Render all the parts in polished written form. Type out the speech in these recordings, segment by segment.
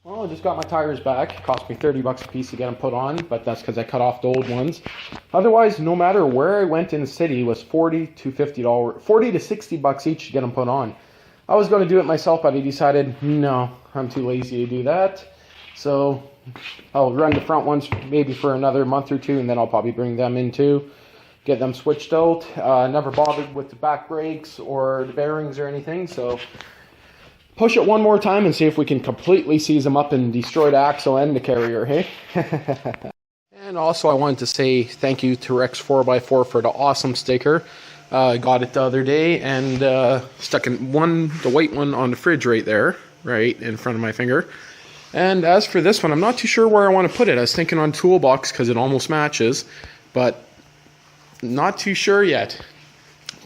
Well, I just got my tires back. It cost me 30 bucks a piece to get them put on, but that's because I cut off the old ones. Otherwise, no matter where I went in the city, it was $40 to $50, 40 to 60 bucks each to get them put on. I was going to do it myself, but I decided, no, I'm too lazy to do that. So I'll run the front ones maybe for another month or two, and then I'll probably bring them in too, get them switched out. Never bothered with the back brakes or the bearings or anything, so push it one more time and see if we can completely seize them up and destroy the axle and the carrier, hey? And also I wanted to say thank you to Rex 4x4 for the awesome sticker. I got it the other day and stuck the white one on the fridge right there, right in front of my finger. And as for this one, I'm not too sure where I want to put it. I was thinking on toolbox because it almost matches, but not too sure yet.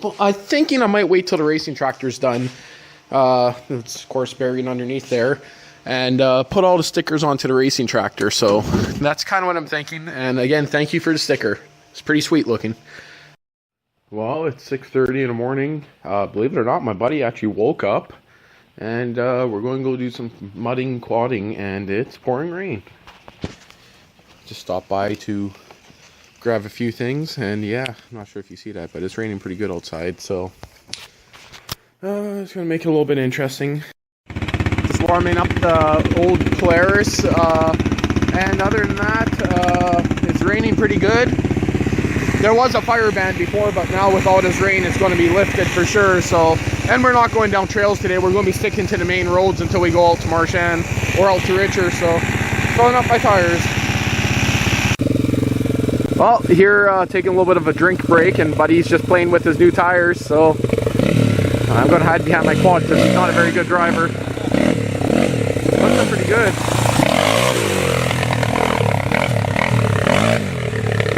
Well, I'm thinking I might wait till the racing tractor's done. It's of course buried underneath there, and put all the stickers onto the racing tractor. So that's kind of what I'm thinking. And again, thank you for the sticker. It's pretty sweet looking. Well, it's 6:30 in the morning. Believe it or not, my buddy actually woke up, and we're going to go do some mudding, quadding, and it's pouring rain. Just stopped by to grab a few things, and yeah, I'm not sure if you see that, but it's raining pretty good outside, so it's going to make it a little bit interesting. Just warming up the old Polaris, and other than that, it's raining pretty good. There was a fire ban before, but now with all this rain, it's going to be lifted for sure. So, and we're not going down trails today. We're going to be sticking to the main roads until we go out to Marchand or out to Richer. So, filling up my tires. Well, here taking a little bit of a drink break, and Buddy's just playing with his new tires. So, I'm going to hide behind my quad because he's not a very good driver. Looks up pretty good.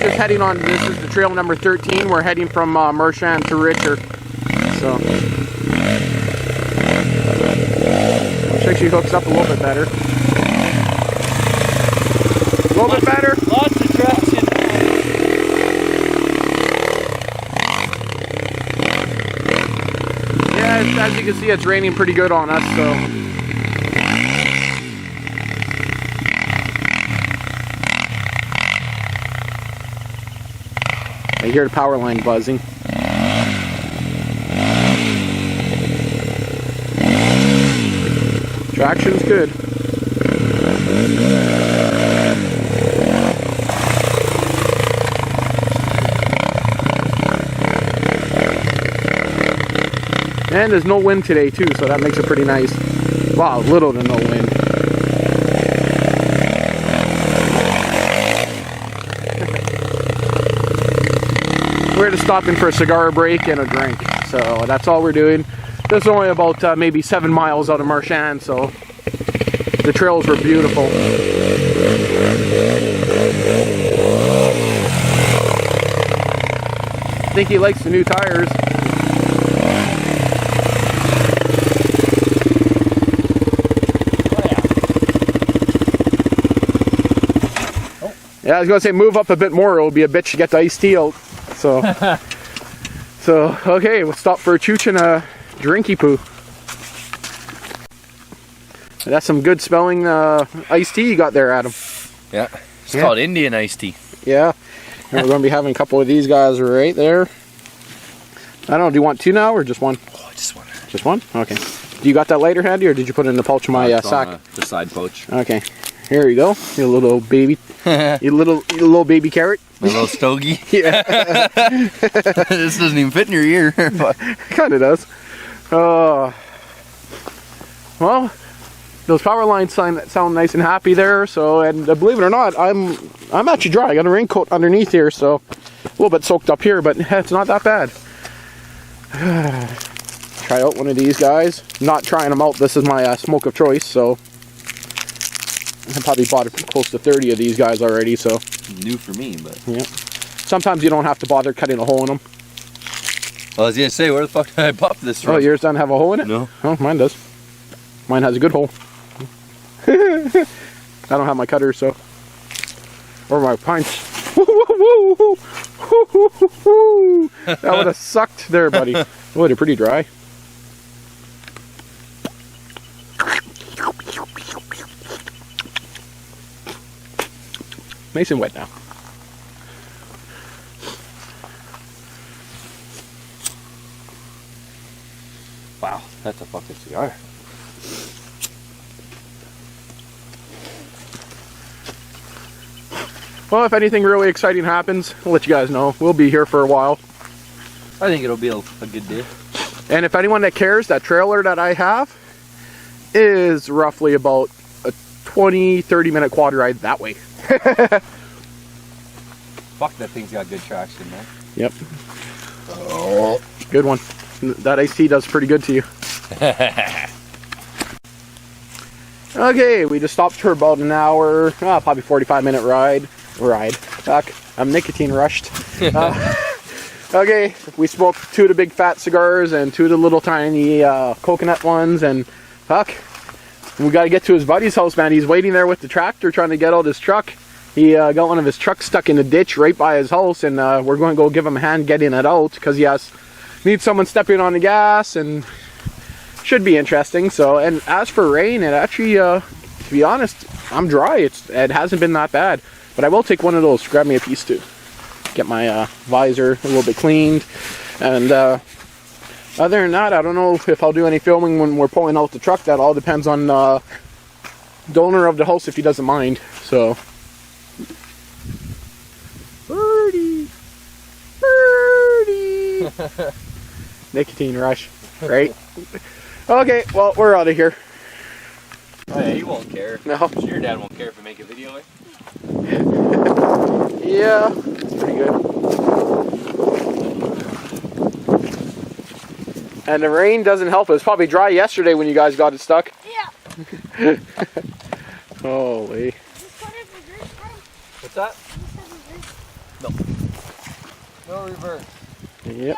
Just heading on, this is the trail number 13. We're heading from Marchand to Richer. So, which actually hooks up a little bit better. A little bit better. Lots of traction. Yeah, as you can see, it's raining pretty good on us, so. I hear the power line buzzing. Traction's good. And there's no wind today too, so that makes it pretty nice. Wow, little to no wind. We're just stopping for a cigar break and a drink, so that's all we're doing. This is only about maybe 7 miles out of Marchand, so the trails were beautiful. I think he likes the new tires. Yeah, I was going to say move up a bit more. It'll be a bitch to get the iced tea out. So, okay, we'll stop for a chooch and a drinky poo. That's some good smelling iced tea you got there, Adam. Yeah, it's called Indian iced tea. Yeah, and we're going to be having a couple of these guys right there. I don't know, do you want two now or just one? Oh, just one. Just one? Okay. Do you got that lighter handy or did you put it in the pouch of my sack? The side pouch. Okay. Here you go. Your little baby. your little baby carrot. My little stogie. Yeah. This doesn't even fit in your ear. Kind of does. Well, those power lines sound nice and happy there. So, and believe it or not, I'm actually dry. I got a raincoat underneath here, so a little bit soaked up here, but it's not that bad. Try out one of these guys. Not trying them out. This is my smoke of choice, so I probably bought close to 30 of these guys already, so. New for me, but. Yeah. Sometimes you don't have to bother cutting a hole in them. Well, I was going to say, where the fuck did I pop this from? Oh, yours doesn't have a hole in it? No. Oh, mine does. Mine has a good hole. I don't have my cutter, so. Or my punch. That would have sucked there, buddy. Oh, they're pretty dry. nice and wet now. Wow, that's a fucking cigar. Well, if anything really exciting happens, I'll let you guys know. We'll be here for a while. I think it'll be a good day. And if anyone that cares, that trailer that I have is roughly about a 20-30 minute quad ride that way. Fuck, that thing's got good traction, man. Yep. Oh, good one. That iced tea does pretty good to you. Okay, we just stopped for about an hour, probably 45-minute ride. Fuck, I'm nicotine rushed. Okay, we smoked 2 of the big fat cigars and 2 of the little tiny coconut ones, and fuck, we got to get to his buddy's house, man. He's waiting there with the tractor trying to get out his truck. He got one of his trucks stuck in the ditch right by his house, and we're going to go give him a hand getting it out because he needs someone stepping on the gas, and should be interesting. So, and as for rain, it actually, to be honest, I'm dry. It hasn't been that bad, but I will take one of those. Grab me a piece too. Get my visor a little bit cleaned, and other than that, I don't know if I'll do any filming when we're pulling out the truck. That all depends on the owner of the house if he doesn't mind. So. Birdie! Birdie! Nicotine rush, right? Okay, well, we're out of here. Oh yeah, you won't care. No. I'm sure your dad won't care if we make a video, eh? Yeah, it's pretty good. And the rain doesn't help. It was probably dry yesterday when you guys got it stuck. Yeah. Holy. What's that? No. No reverse. Yep.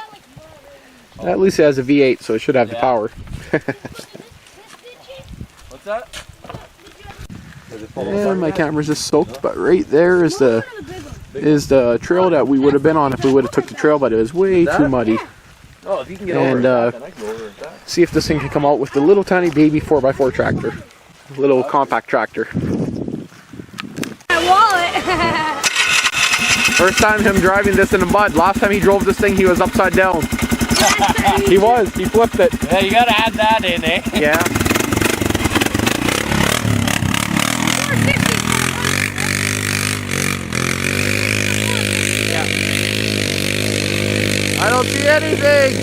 At least it has a V8, so it should have the power. What's that? Yeah, my camera's just soaked, but right there is the trail that we would have been on if we would have took the trail, but it was way too muddy. Oh, if you can get And over it, then I can go over it. see if this thing can come out with the little tiny baby 4x4 tractor, little compact tractor. My wallet. First time him driving this in the mud. Last time he drove this thing, he was upside down. He flipped it. Yeah, you gotta add that in, eh? Yeah. I don't see anything.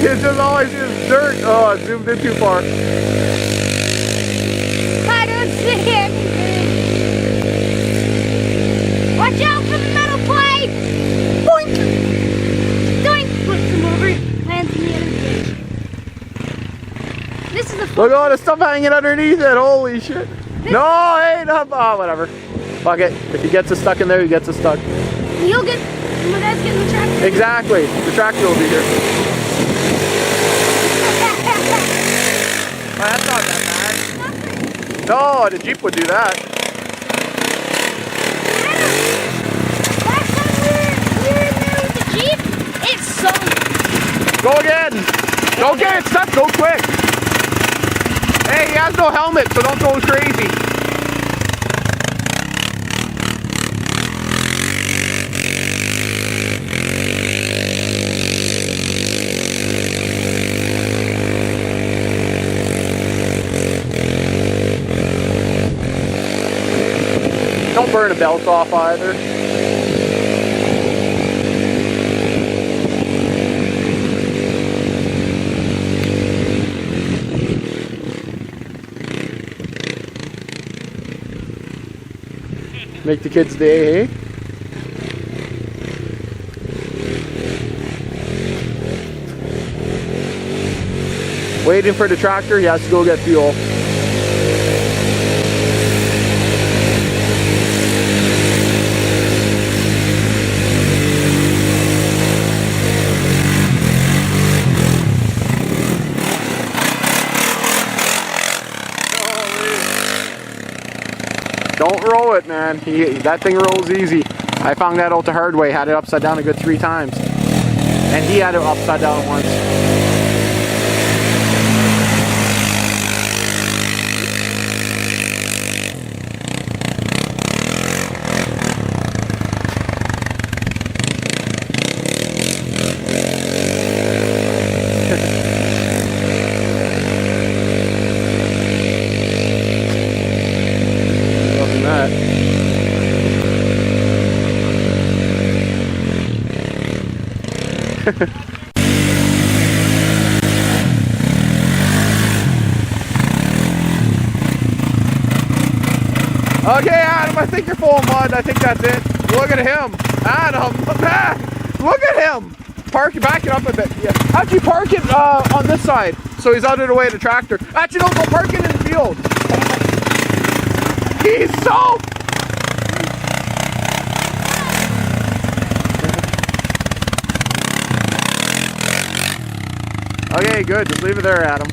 It's just all I see is dirt. Oh, I zoomed in too far. I don't see anything. Watch out for the metal pipe. Boink. Doink. Flips him over. Lands in the other ditch. This is the Look at all the stuff hanging underneath it. Holy shit. No, hey, no, oh, whatever. Fuck it. If he gets us stuck in there, he gets us stuck. You'll get. My dad's getting the tractor. Exactly. The tractor will be here. Oh, that's not that bad. No, the Jeep would do that. Last time we were in there with the Jeep, it sunk. Go again. Don't get it stuck. Go quick. Hey, he has no helmet, so don't go crazy. Don't burn the belts off either. Make the kids day, hey? Waiting for the tractor, he has to go get fuel. Don't roll it, man. That thing rolls easy. I found that out the hard way. Had it upside down a good 3 times. And he had it upside down once. Okay, Adam, I think you're full of mud. I think that's it. Look at him. Adam, man, look at him. Back it up a bit. Yeah. Actually, park it on this side, so he's out of the way of the tractor. Actually, no, go park it in the field. He's so... Okay, good. Just leave it there, Adam.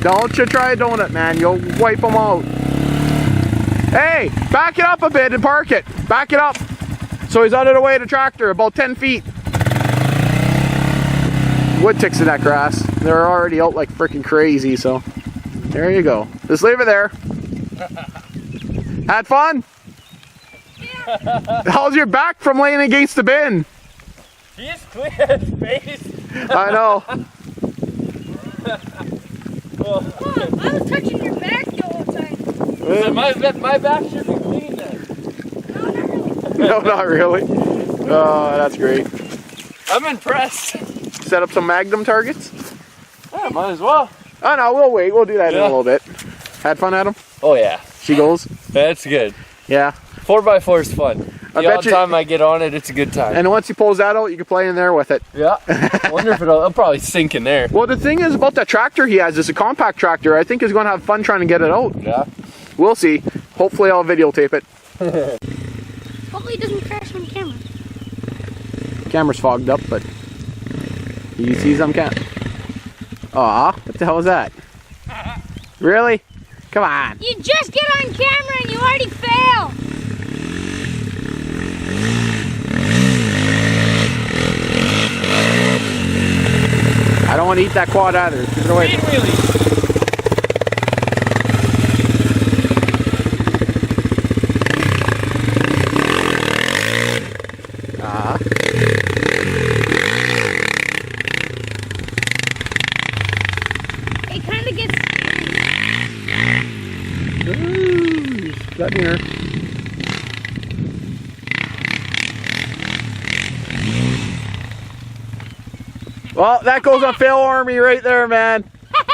Don't you try a donut, man. You'll wipe them out. Hey, back it up a bit and park it. Back it up. So he's out of the way of the tractor, about 10 feet. Wood ticks in that grass. They're already out like freaking crazy, so there you go. Just leave it there. Had fun? Yeah. How's your back from laying against the bin? He's clear his face. I know. Oh, I was touching your back the whole time. My back should be clean then. No, not really. Oh, that's great. I'm impressed. Set up some Magnum targets? Yeah, might as well. Oh no, we'll wait. We'll do that in a little bit. Had fun, Adam? Oh yeah. She goes? That's good. Yeah. 4x4 is fun. The odd time I get on it, it's a good time. And once he pulls that out, you can play in there with it. Yeah. I wonder if it'll probably sink in there. Well, the thing is about that tractor he has, it's a compact tractor. I think he's going to have fun trying to get it out. Yeah. We'll see. Hopefully I'll videotape it. Hopefully it doesn't crash on camera. Camera's fogged up, but you see some Aw, what the hell is that? Really? Come on. You just get on camera and you already fail. I don't want to eat that quad either. Give it away. It kind of gets... Ooh, got near. Well, that goes on Phil Army right there, man.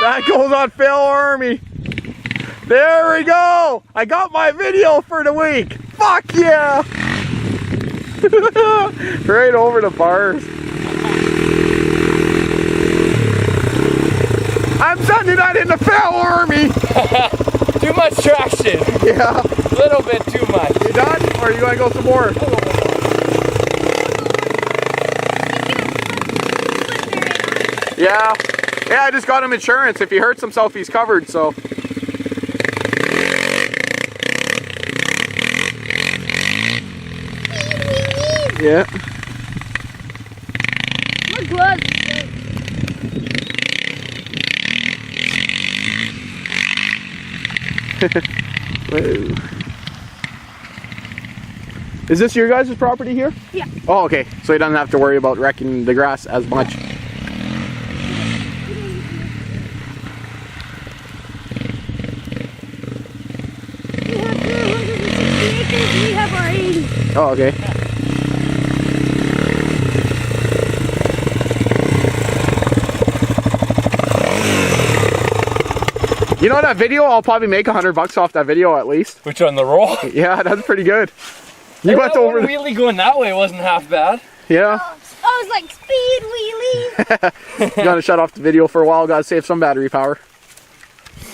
That goes on Phil Army. There we go. I got my video for the week. Fuck yeah. Right over the bars. I'm sending that in the Phil Army. Too much traction. Yeah. A little bit too much. You done? Or are you gonna go some more? Yeah. Yeah, I just got him insurance. If he hurts himself, he's covered, so. Yeah. My gloves. Whoa. Is this your guys' property here? Yeah. Oh, okay. So he doesn't have to worry about wrecking the grass as much. We have 360 acres, we have our 80. Oh, okay. You know that video? I'll probably make $100 off that video at least. Which on the roll? Yeah, that's pretty good. You Hey, went that over. one wheelie going that way wasn't half bad. Yeah. I was like, speed wheelie. You gotta shut off the video for a while. Gotta save some battery power.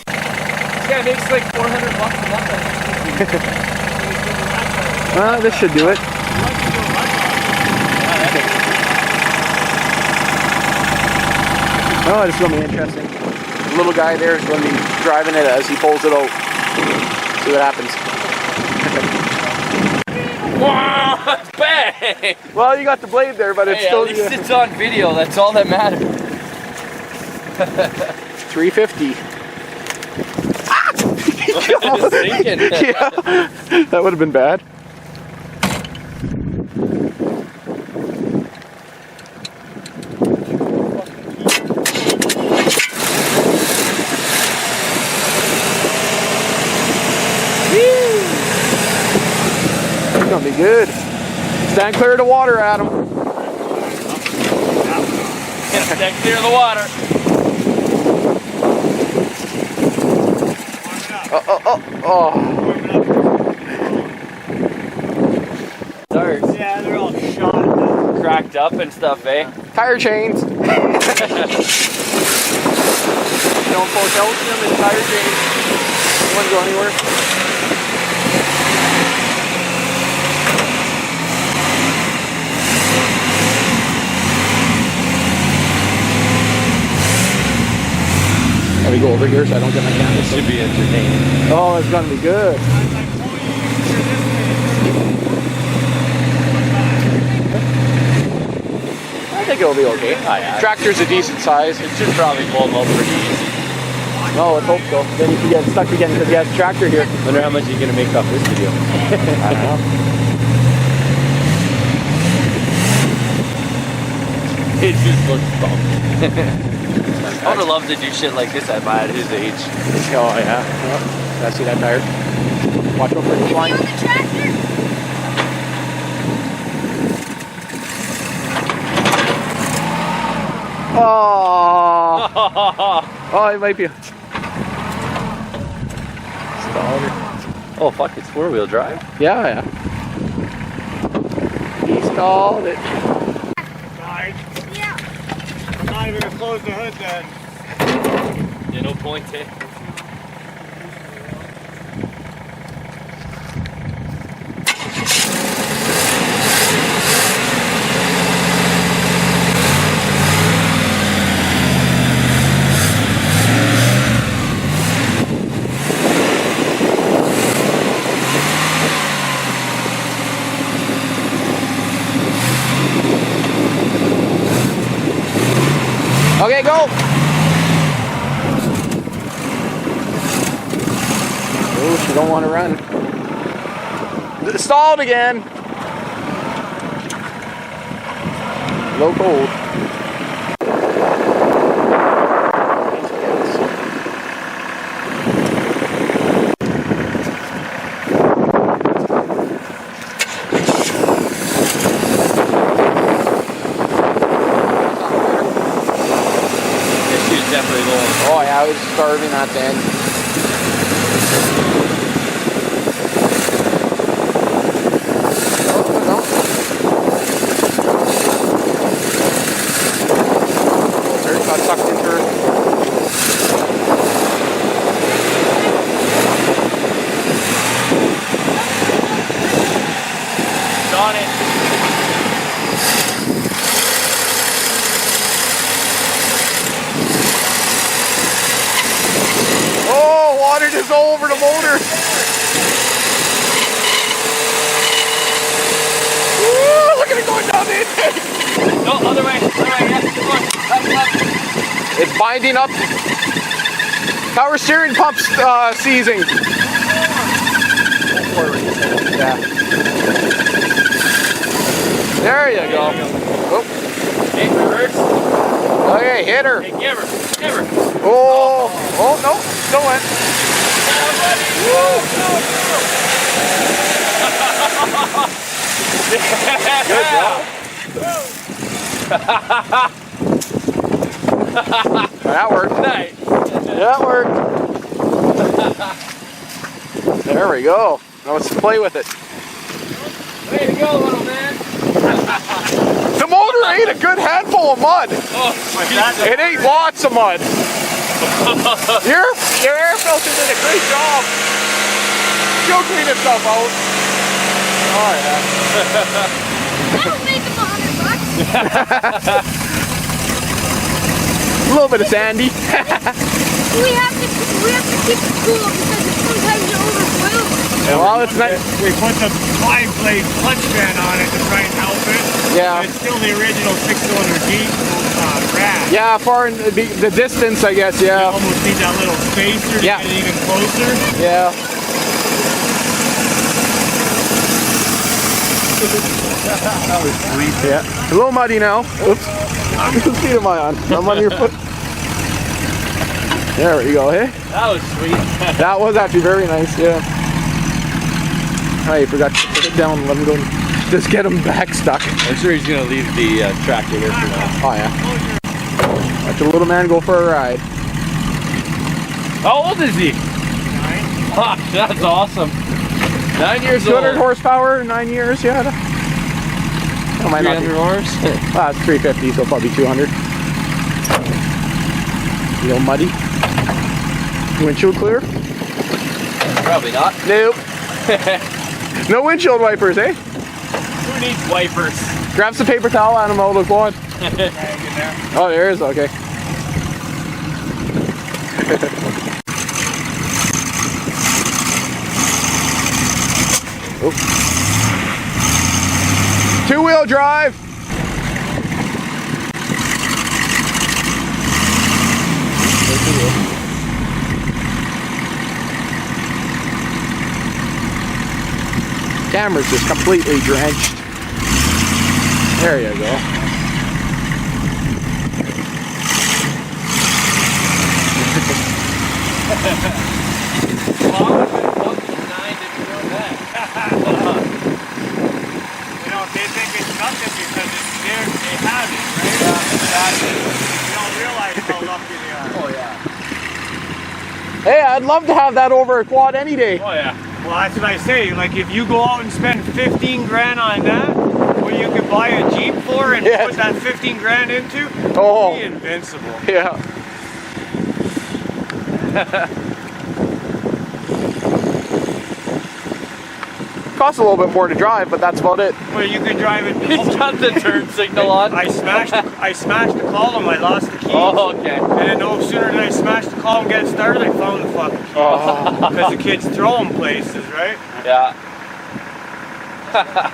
Yeah, it makes like $400 a month. This should do it. Oh, this is gonna be interesting. The little guy there is gonna be driving it as he pulls it out. See what happens. Wow, bang! Well, you got the blade there, but it's Hey, still at least it's on video. That's all that matters. 350. Just thinking. Yeah, that would have been bad. It's gonna be good. Stand clear of the water, Adam. Stay clear of the water. Oh. Tires. Yeah, they're all shot. Cracked up and stuff, eh? Tire chains. Don't pull calcium in tire chains. They wouldn't go anywhere. Let me go over here so I don't get my camera. Should be entertaining. Oh, it's gonna be good. I think it'll be okay. Oh, yeah. Tractor's a decent size. It should probably pull them up pretty easy. No, let's hope so. Then you can get stuck again because he has a tractor here. Wonder how much you're gonna make off this video. I don't know. It just looks bumped. I would have loved to do shit like this at his age. Oh yeah. Oh, I see that tire. Watch out for the line. On the tractor. Oh. Oh, it might be. Stalled it. Oh fuck, it's 4-wheel drive? Yeah, yeah. He stalled it. Fine. Yeah. I'm not even gonna close the hood then. Yeah, no point, eh? Okay, go. Oh, she don't want to run. Stalled again. Low cold. Definitely going. Oh yeah, I was starving at the end. Oh, no. Oh, there, got sucked into her. It's on it. Oh, water just over the motor. Woo, look at it going down the intake. No, other way, yeah, come on. Up. It's binding up. Power steering pumps seizing. Yeah. There you go. Oh. Hey, reverse. Okay, hit her. Hey, give her. Oh, oh no, still went. Good job. That worked. Nice. That worked. There we go. Now let's play with it. Way to go, little man. The motor ate a good handful of mud. Oh, It ate lots of mud. Your air filter did a great job. She'll clean itself out. Oh yeah. That'll make him $100. A little bit of sandy. We have to keep it cool because it's sometimes it overboils. Well, it's nice. We put the 5-blade clutch fan on it to try and help it. Yeah. But it's still the original 6-cylinder Jeep rat. Yeah, far in the distance, I guess. You Yeah. almost need that little spacer to Yeah. get it even closer. Yeah. That was sweet. Yeah. A little muddy now. Oops. Whose feet am I on? I'm on your foot. There we go. Hey. that was sweet. That was actually very nice. Yeah. I forgot to put it down and let him go. Just get him back stuck. I'm sure he's gonna leave the tractor here for now. Oh yeah. Let the little man go for a ride. How old is he? 9. Fuck, that's awesome. 9 years 200 old. horsepower, 9 years, yeah. That might not be. 300 horse. It's 350, so probably 200. A little muddy. Windshield clear? Probably not. Nope. No windshield wipers, eh? Who needs wipers? Grab some paper towel and them all look on. Oh, there is, okay. Two-wheel drive. Camera's just completely drenched. There you go. You know, they think it's nothing because it's there, they have it, right? You don't realize how lucky they are. Oh yeah. Hey, I'd love to have that over a quad any day. Oh yeah. Well, that's what I say. Like, if you go out and spend 15 grand on that, what you could buy a Jeep for and Yes. put that 15 grand into, Oh. be invincible. Yeah. Costs a little bit more to drive, but that's about it. Well, you could drive it. He's got the turn signal on. I smashed the column. I lost the keys. Oh, okay. And then no sooner than I smashed the column, get it started, I found the fucking keys. Because the kids throw them places, right? Yeah.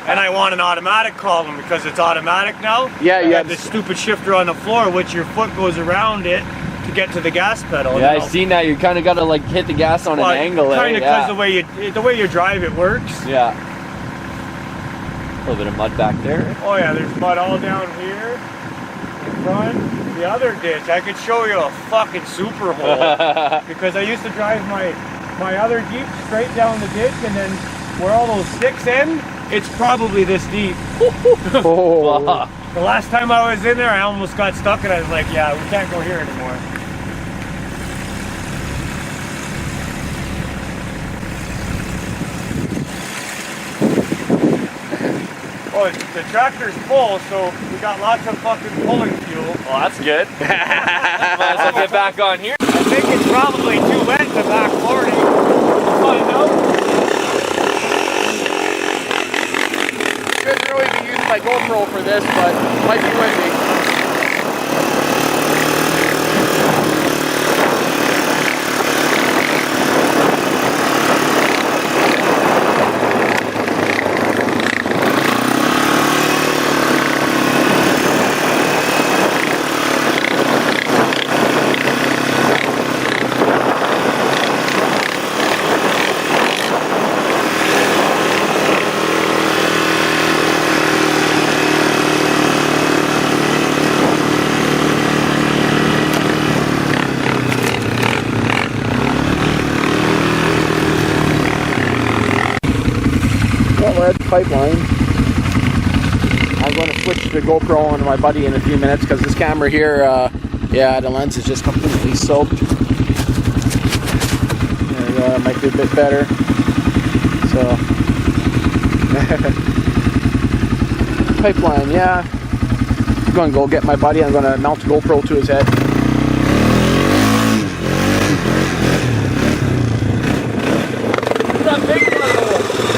And I want an automatic column because it's automatic now. Yeah, I yeah. have this stupid shifter on the floor, which your foot goes around it to get to the gas pedal. Yeah, you I know? seen that. You kind of got to like hit the gas on Well, an angle. Kind of Yeah. because the way you drive it works. Yeah. A little bit of mud back there. Oh yeah, there's mud all down here. In front, the other ditch. I could show you a fucking super hole because I used to drive my other Jeep straight down the ditch, and then where all those sticks end, it's probably this deep. Oh. Fuck. The last time I was in there, I almost got stuck, and I was like, yeah, we can't go here anymore. Oh, the tractor's full, so we got lots of fucking pulling fuel. Well, that's good. Might as well get back on here. I think it's probably too wet to back 40. We'll find out. Shouldn't really be using my GoPro for this, but might be windy. Lead pipeline. I'm going to switch the GoPro onto my buddy in a few minutes because this camera here, yeah, the lens is just completely soaked. There we go, that might be a bit better. So, pipeline, yeah. I'm going to go get my buddy. I'm going to mount the GoPro to his head.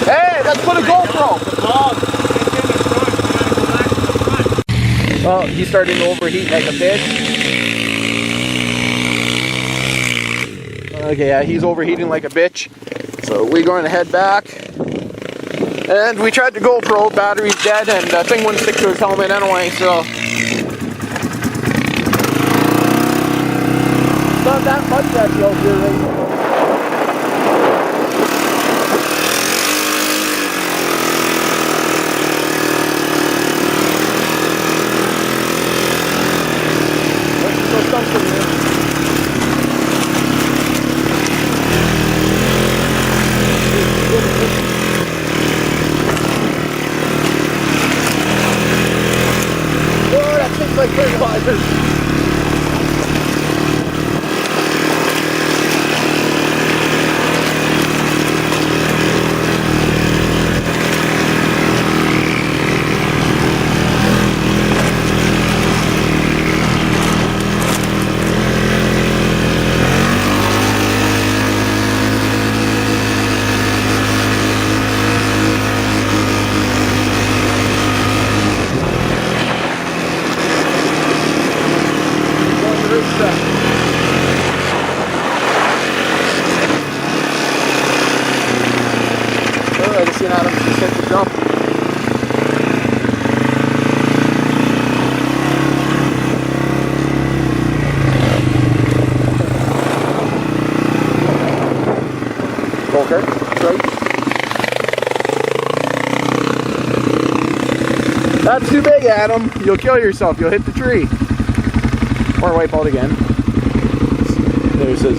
Hey, let's put a GoPro. Well, he's starting to overheat like a bitch. Okay, yeah, he's overheating like a bitch. So we're going to head back. And we tried the GoPro, battery's dead, and the thing wouldn't stick to his helmet anyway, so. It's not that much actually out here right now. Like fertilizer. racing, Adam. Just hit the jump. Go-kart, that's right. That's too big, Adam. You'll kill yourself. You'll hit the tree. Or wipe out again. There's his,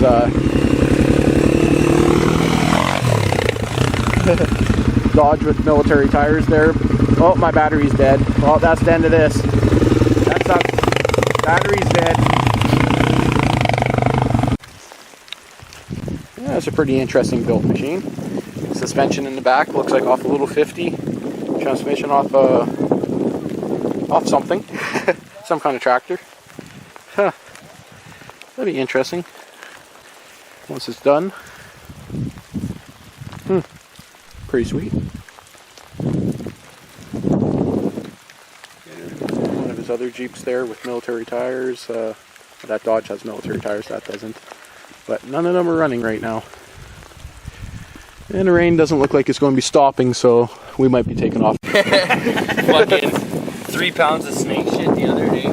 Dodge with military tires there. Oh, my battery's dead. Well, that's the end of this. That sucks. Battery's dead. Yeah, it's a pretty interesting built machine. Suspension in the back looks like off a little 50. Transmission off something. Some kind of tractor. Huh. That'd be interesting. Once it's done. Pretty sweet. One of his other Jeeps there with military tires. That Dodge has military tires, that doesn't. But none of them are running right now. And the rain doesn't look like it's going to be stopping, so we might be taking off. Fucking 3 pounds of snake shit the other day.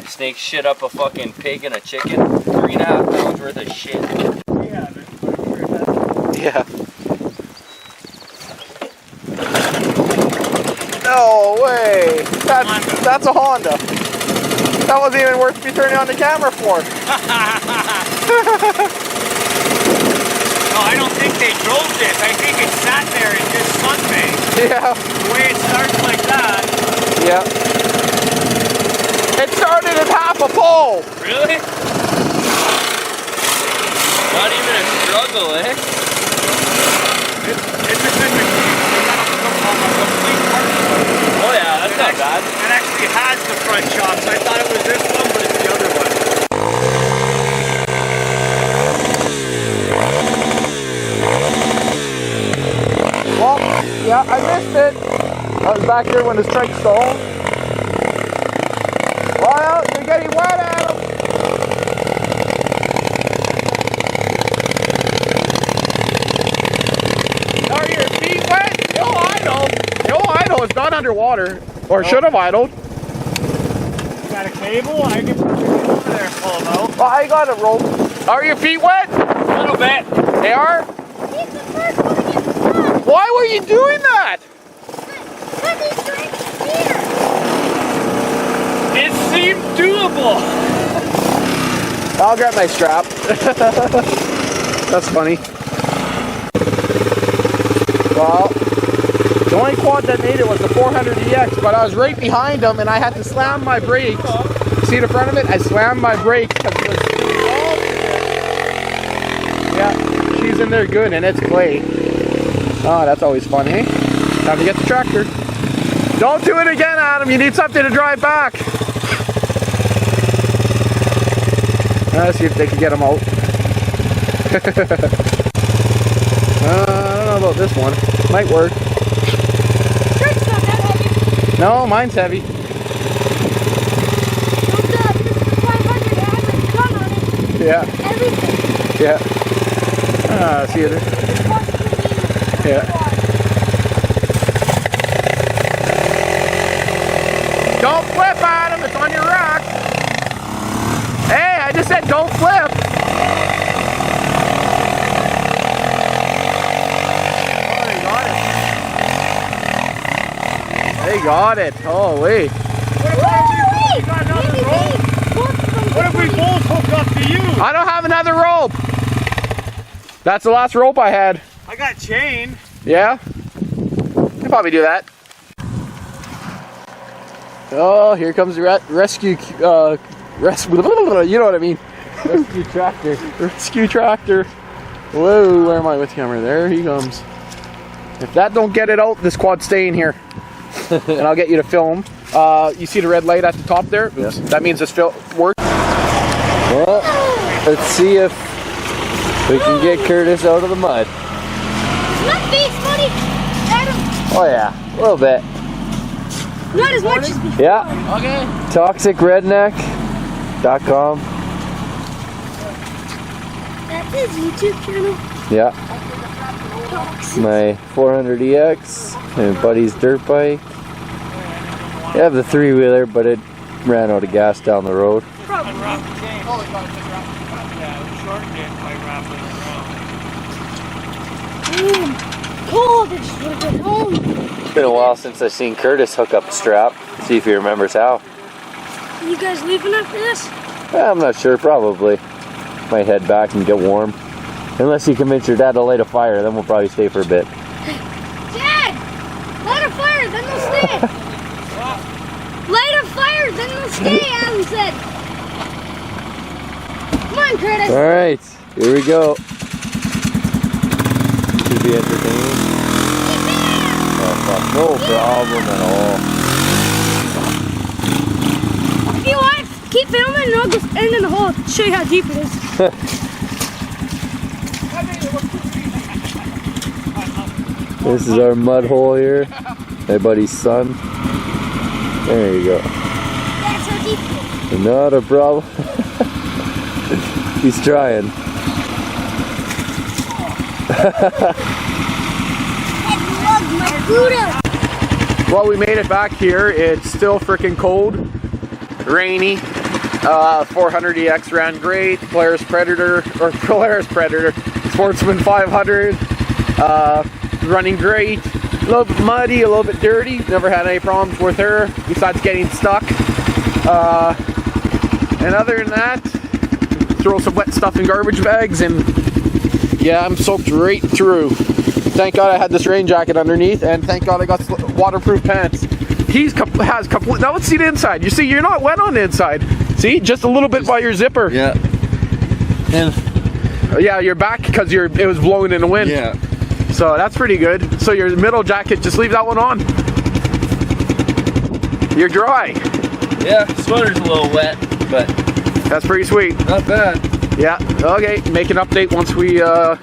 Snake shit up a fucking pig and a chicken. 3.5 pounds worth of shit. Yeah. No way! That's a Honda. That wasn't even worth me turning on the camera for. No, I don't think they drove this. I think it sat there and just sunbathed. Yeah. The way it starts like that. Yeah. It started at half a pole. Really? Not even a struggle, eh? It's a good machine. Oh yeah, that's not bad. It actually has the front shocks. I thought it was this one, but it's the other one. Well, yeah, I missed it. I was back there when the strike stalled. Well, you're getting wet, Adam. Are your feet wet? You'll idle. You'll idle. It's not underwater. Or should have idled. You got a cable? I can put it over there and pull them out. Oh, I got a rope. Are your feet wet? A little bit. They are? He's the first one to get stuck. Why were you doing that? Because he's trying to steer. It seemed doable. I'll grab my strap. That's funny. Well, the only quad that made it was the 400EX, but I was right behind him and I had to slam my brakes. See the front of it? I slammed my brakes because it was yeah, she's in there good and it's clay. Oh, that's always fun, hey? Time to get the tractor. Don't do it again, Adam. You need something to drive back. Let's see if they can get them out. I don't know about this one. Might work. It's not that heavy. No, mine's heavy. This is the 500. It has a gun on it. Yeah, Everything. yeah. See you there. It's possibly mean. Yeah. Don't flip, Adam. It's on your rack. Hey, I just said don't flip. They got it. Oh, wait. What if we both hook up to you? I don't have another rope. That's the last rope I had. I got chain. Yeah? You'll probably do that. Oh, here comes the rescue, you know what I mean. Rescue tractor. Rescue tractor. Whoa, where am I with the camera? There he comes. If that don't get it out, this quad's staying here. And I'll get you to film. You see the red light at the top there? Oops. That means it's works. Well, let's see if we can get Curtis out of the mud. Not face funny, Adam. Oh yeah, a little bit. Not as much as before. Yeah. Okay. ToxicRedneck.com. That's his YouTube channel. Yeah. my 400EX, and buddy's dirt bike. I have the 3-wheeler, but it ran out of gas down the road. Cold, I just want to get home. It's been a while since I've seen Curtis hook up a strap. See if he remembers how. You guys leaving after this? I'm not sure, probably. Might head back and get warm. Unless you convince your dad to light a fire, then we'll probably stay for a bit. Dad! Light a fire, then they'll stay. Light a fire, then they'll stay, Adam said. Come on, Curtis. Alright, here we go. Should be entertaining. Oh, fuck, no problem at all. If you want, keep filming and I'll just end in the hole to show you how deep it is. This is our mud hole here. My buddy's son. There you go. That's how deep it is. Not a problem. He's trying. I love my Buddha. Well, we made it back here. It's still freaking cold, rainy. 400EX ran great. Polaris Predator, Sportsman 500, running great. A little bit muddy, a little bit dirty. Never had any problems with her besides getting stuck. And other than that, throw some wet stuff in garbage bags, and yeah, I'm soaked right through. Thank God I had this rain jacket underneath, and thank God I got waterproof pants. Has complete. Now let's see the inside. You see, you're not wet on the inside. See, just a little bit by your zipper. Yeah. And yeah, your back because it was blowing in the wind. yeah. So that's pretty good. So your middle jacket, just leave that one on. You're dry. Yeah, sweater's a little wet, but That's pretty sweet. not bad. Yeah. Okay. Make an update once we. Ooh, a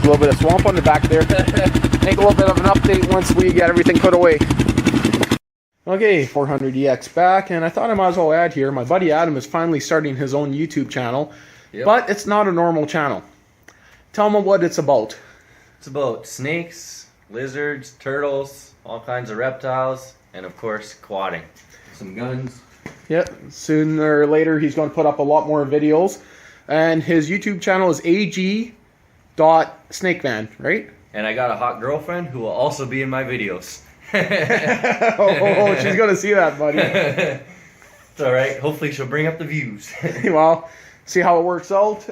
little bit of swamp on the back there. Make a little bit of an update once we get everything put away. Okay, 400EX back, and I thought I might as well add here, my buddy Adam is finally starting his own YouTube channel, but it's not a normal channel. Tell him what it's about. It's about snakes, lizards, turtles, all kinds of reptiles, and of course, quadding. Some guns. Yep, sooner or later he's going to put up a lot more videos, and his YouTube channel is AG.Snakeman, right? And I got a hot girlfriend who will also be in my videos. Oh, she's going to see that, buddy. It's alright. Hopefully she'll bring up the views. Well, see how it works out.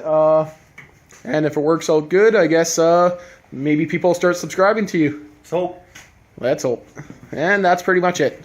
And if it works out good, I guess maybe people will start subscribing to you. So. Let's hope. And that's pretty much it.